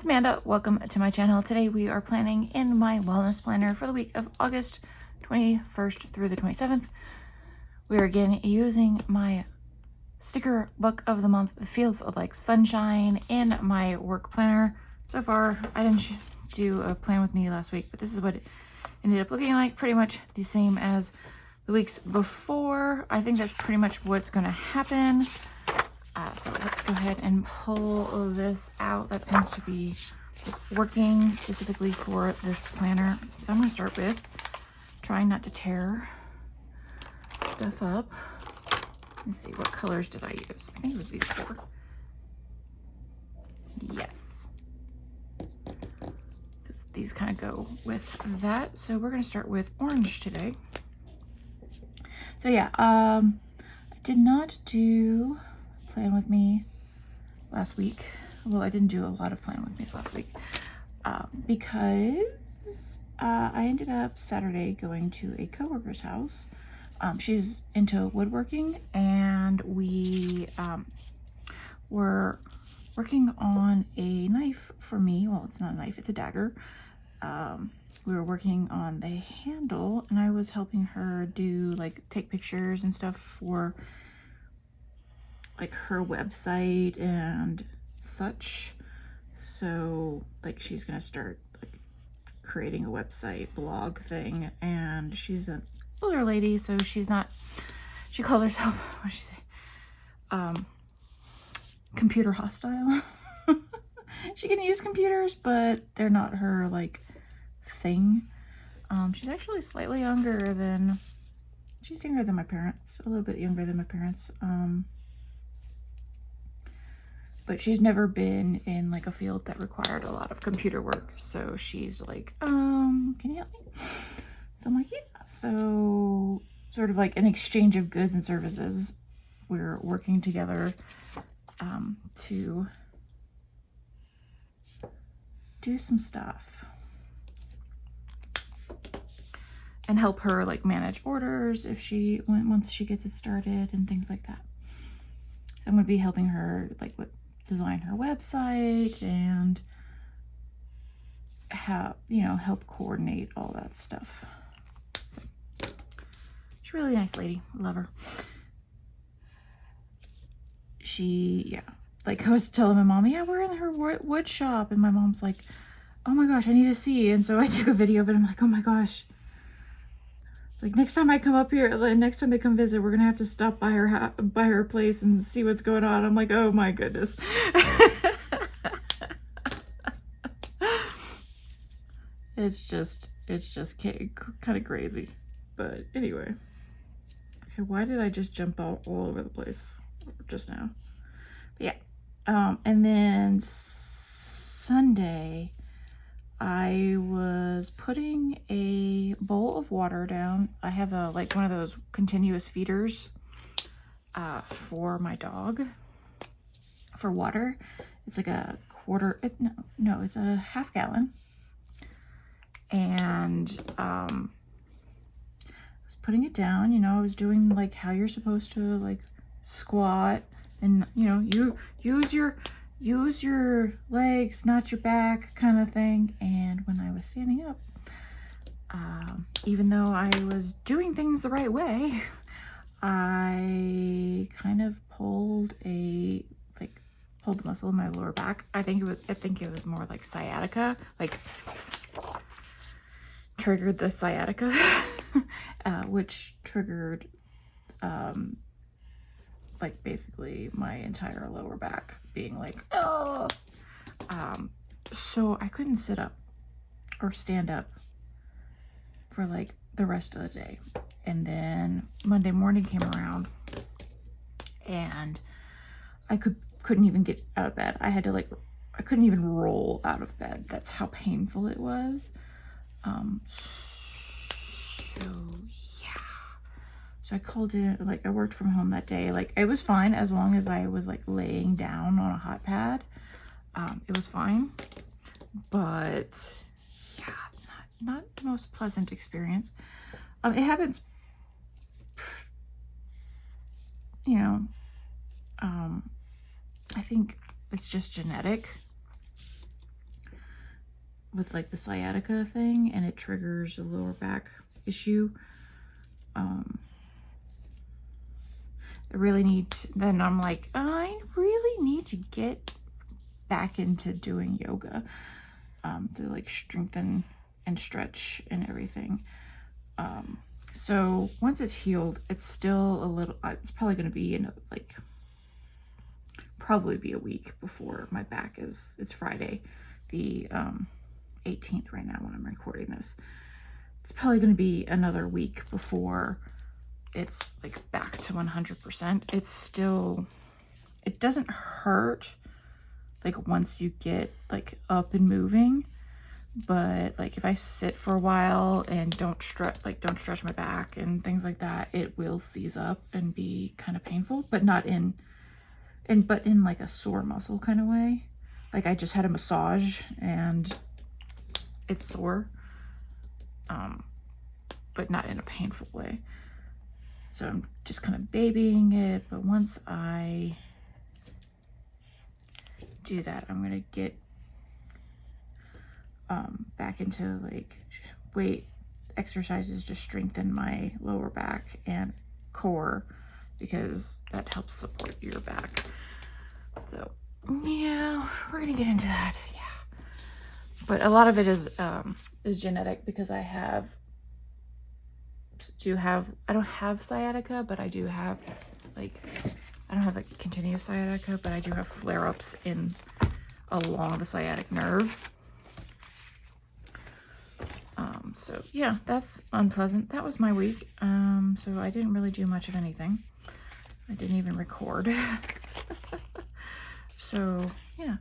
it's Manda. Welcome to my channel. Today we are planning in my wellness planner for the week of August 21st through the 27th. We are again using my sticker book of the month, Feels Like Sunshine, in my work planner. So far, I didn't do a plan with me last week, but this is what it ended up looking like. Pretty much the same as the weeks before. I think that's pretty much what's going to happen. So let's go ahead and pull this out. That seems to be working specifically for this planner. So I'm going to start with trying not to tear stuff up. Let's see, what colors did I use? I think it was these four. Yes. Because these kind of go with that. So we're going to start with orange today. So yeah, I did not do plan with me last week. Well, I didn't do a lot of plan with me last week because I ended up Saturday going to a coworker's house. She's into woodworking, and we were working on a knife for me. Well, it's not a knife, it's a dagger. We were working on the handle, and I was helping her do take pictures and stuff for her website and such. So she's gonna start creating a website blog thing, and she's an older lady, so she calls herself, what does she say, computer hostile. She can use computers, but they're not her thing. She's actually slightly younger than my parents, a little bit younger than my parents. But she's never been in a field that required a lot of computer work. So she's like, can you help me? So I'm like, yeah. So sort of an exchange of goods and services. We're working together to do some stuff and help her manage orders once she gets it started and things like that. So I'm going to be helping her with design her website and help coordinate all that stuff. So she's a really nice lady. Love her. I was telling my mom, yeah, we're in her wood shop, and my mom's like, oh my gosh, I need to see. And so I took a video of it. I'm like, oh my gosh, next time I come up here, next time they come visit, we're gonna have to stop by her place and see what's going on. I'm like, oh my goodness. It's just kind of crazy. But anyway, okay, why did I just jump all over the place just now? But yeah, and then Sunday, I was putting a bowl of water down. I have one of those continuous feeders for my dog for water. It's a quarter, no, it's a half gallon. And I was putting it down, I was doing how you're supposed to squat, and you use your legs, not your back, kind of thing. And when I was standing up, even though I was doing things the right way, I kind of pulled the muscle in my lower back. I think it was more sciatica, triggered the sciatica, which triggered basically my entire lower back being oh. So I couldn't sit up or stand up for the rest of the day. And then Monday morning came around, and I couldn't even get out of bed. I had to I couldn't even roll out of bed. That's how painful it was. So yeah. So I called in, I worked from home that day. It was fine as long as I was laying down on a hot pad. It was fine. But yeah, not the most pleasant experience. It happens, I think it's just genetic. with like the sciatica thing, and it triggers a lower back issue. I really need to, then I'm like, I really need to get back into doing yoga to like strengthen and stretch and everything. So once it's healed, it's still a little, it's probably going to be in like, probably be a week before my back is, it's Friday, the 18th right now when I'm recording this. It's probably going to be another week before it's like back to 100%. It's still, it doesn't hurt like once you get like up and moving, but like if I sit for a while and don't stretch my back and things like that, it will seize up and be kind of painful, but not in like a sore muscle kind of way. Like I just had a massage and it's sore, but not in a painful way. So I'm just kind of babying it, but once I do that, I'm gonna get back into like weight exercises to strengthen my lower back and core, because that helps support your back. So yeah, we're gonna get into that. Yeah, but a lot of it is genetic, because I don't have sciatica, but I do have like, I don't have like continuous sciatica, but I do have flare-ups along the sciatic nerve. So yeah, that's unpleasant. That was my week. So I didn't really do much of anything. I didn't even record. So yeah,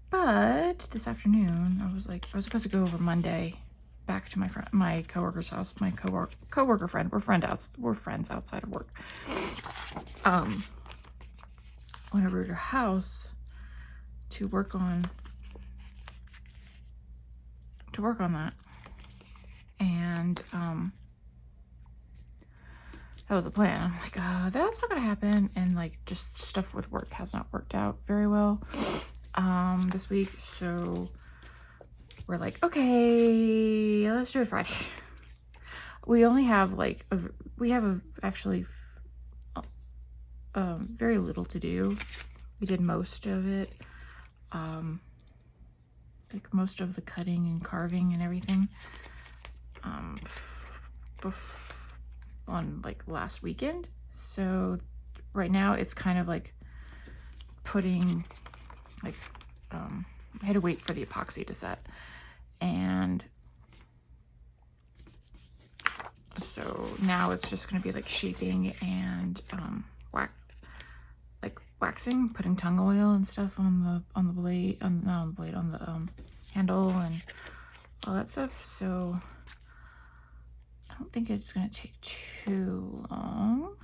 but this afternoon I was supposed to go over Monday back to my coworker's house. My coworker friend. We're friends outside of work. Went over to her house to work on that, and that was the plan. I'm like, that's not gonna happen, and like just stuff with work has not worked out very well this week, so we're like, okay, let's do it Friday. We only have like actually very little to do. We did most of it, like most of the cutting and carving and everything on like last weekend. So right now it's kind of like putting like I had to wait for the epoxy to set, and so now it's just going to be like shaping and waxing, putting tongue oil and stuff on the blade, on the handle and all that stuff. So I don't think it's going to take too long.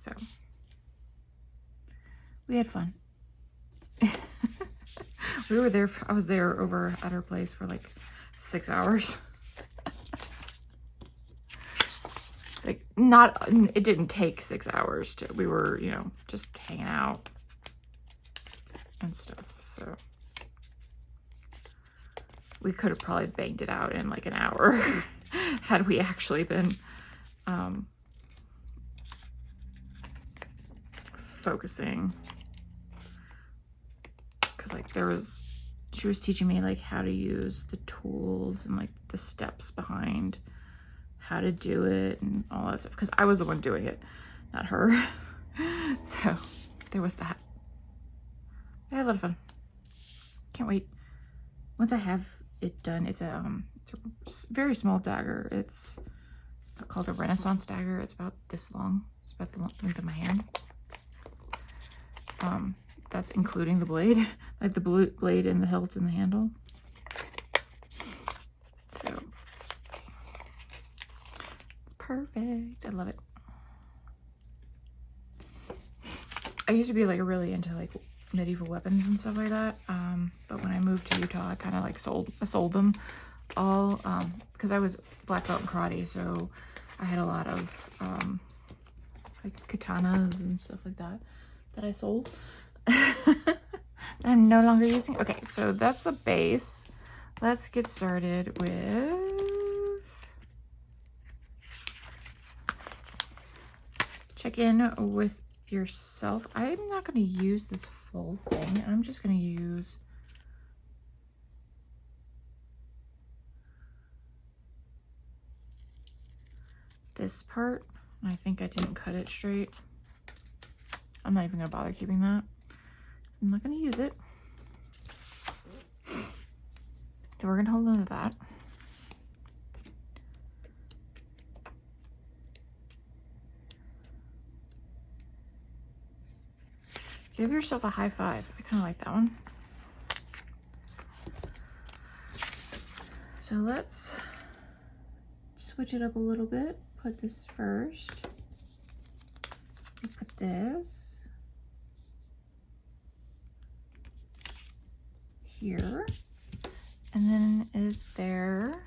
So we had fun. We were there, I was there over at her place for like 6 hours. Like it didn't take 6 hours we were, you know, just hanging out and stuff. So we could have probably banged it out in like an hour had we actually been focusing, because like she was teaching me like how to use the tools and like the steps behind how to do it and all that stuff, because I was the one doing it, not her. So there was that. I had a lot of fun. Can't wait. Once I have it done, it's a very small dagger. It's called a Renaissance dagger. It's about this long. It's about the length of my hand. That's including the blade, like the blade and the hilt and the handle. So it's perfect. I love it. I used to be like really into like medieval weapons and stuff like that, but when I moved to Utah, I kind of like sold them all, because I was black belt in karate, so I had a lot of like katanas and stuff like that that I sold. That I'm no longer using. Okay, so that's the base. Let's get started with check in with yourself. I'm not going to use this full thing. I'm just going to use this part. I think I didn't cut it straight. I'm not even going to bother keeping that. I'm not going to use it. So we're going to hold on to that. Give yourself a high five. I kind of like that one. So let's switch it up a little bit. Put this first. Put this here. And then is there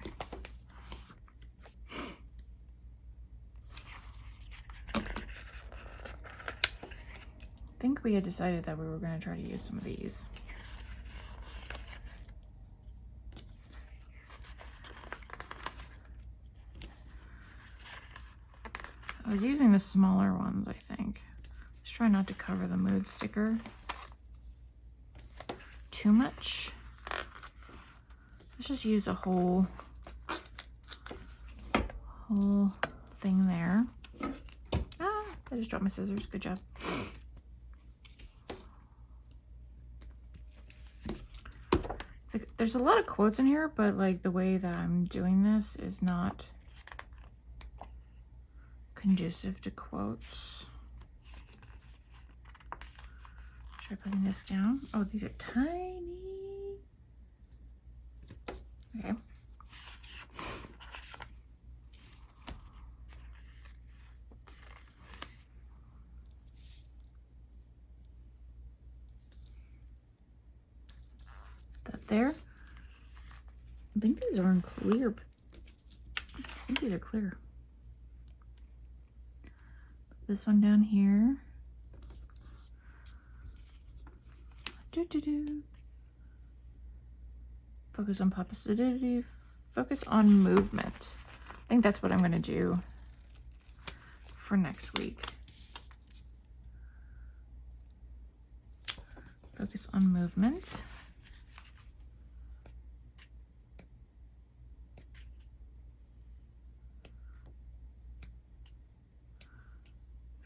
I think we had decided that we were going to try to use some of these. I was using the smaller ones, I think. Just try not to cover the mood sticker too much. Let's just use a whole thing there. Ah, I just dropped my scissors. Good job. It's like, there's a lot of quotes in here, but like the way that I'm doing this is not conducive to quotes. Try putting this down. Oh, these are tiny. Okay. That there. I think these are in clear. I think these are clear. Put this one down here. Focus on positivity. Focus on movement. I think that's what I'm going to do for next week. Focus on movement.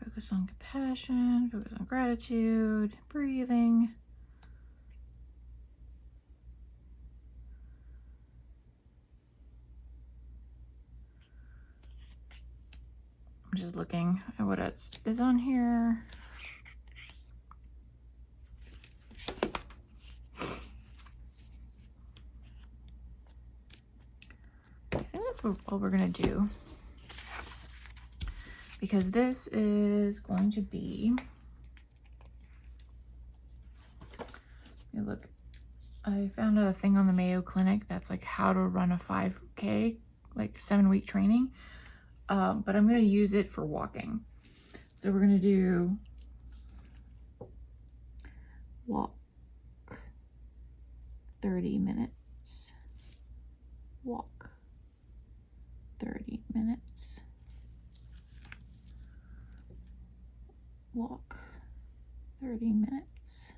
Focus on compassion. Focus on gratitude. Breathing. I'm just looking at what is on here. I think that's what we're gonna do, because this is going to be, look, I found a thing on the Mayo Clinic that's like how to run a 5K, like 7-week training. But I'm going to use it for walking. So we're going to do walk 30 minutes, walk 30 minutes, walk 30 minutes.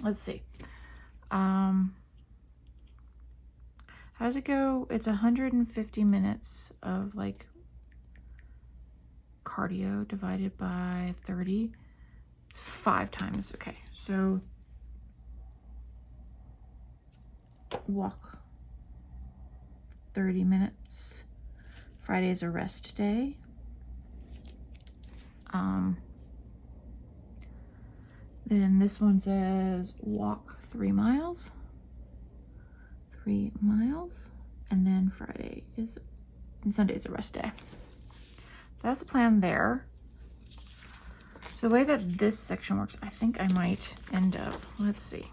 Let's see. How does it go? It's 150 minutes of like cardio divided by 30. 5 times. Okay, so walk 30 minutes. Friday is a rest day. Then this one says walk 3 miles. 3 miles, and then Friday is, and Sunday is a rest day. That's the plan there. So the way that this section works, I think I might end up, let's see.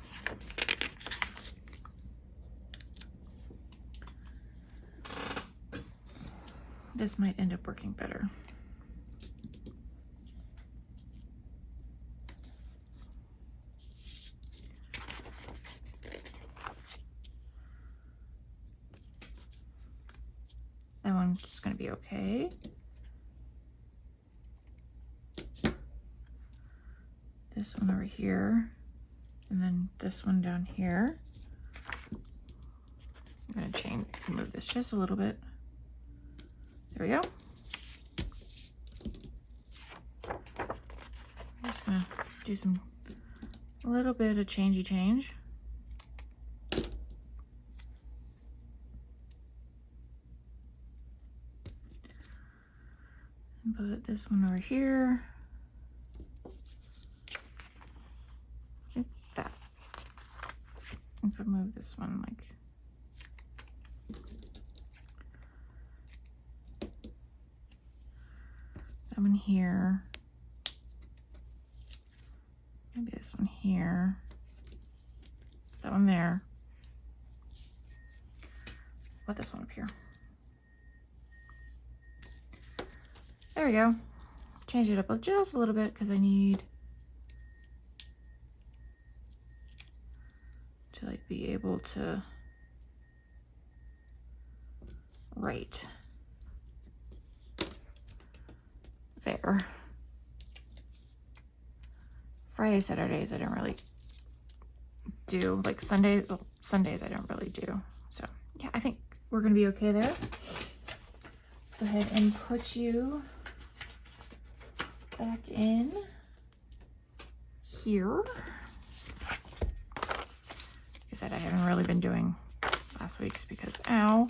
this might end up working better. That one's just going to be okay. This one over here, and then this one down here. I'm going to move this just a little bit. There we go. I'm just going to do a little bit of change. And put this one over here. Like that. And move this one like that one here. Maybe this one here. That one there. Put this one up here. There we go. Change it up just a little bit because I need to like be able to write there. Fridays, Saturdays I don't really do. Like Sundays I don't really do. So yeah, I think we're gonna be okay there. Let's go ahead and put you back in here. Like I said, I haven't really been doing last week's because ow.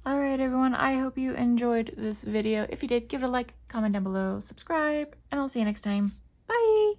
Alright everyone, I hope you enjoyed this video. If you did, give it a like, comment down below, subscribe, and I'll see you next time. Bye!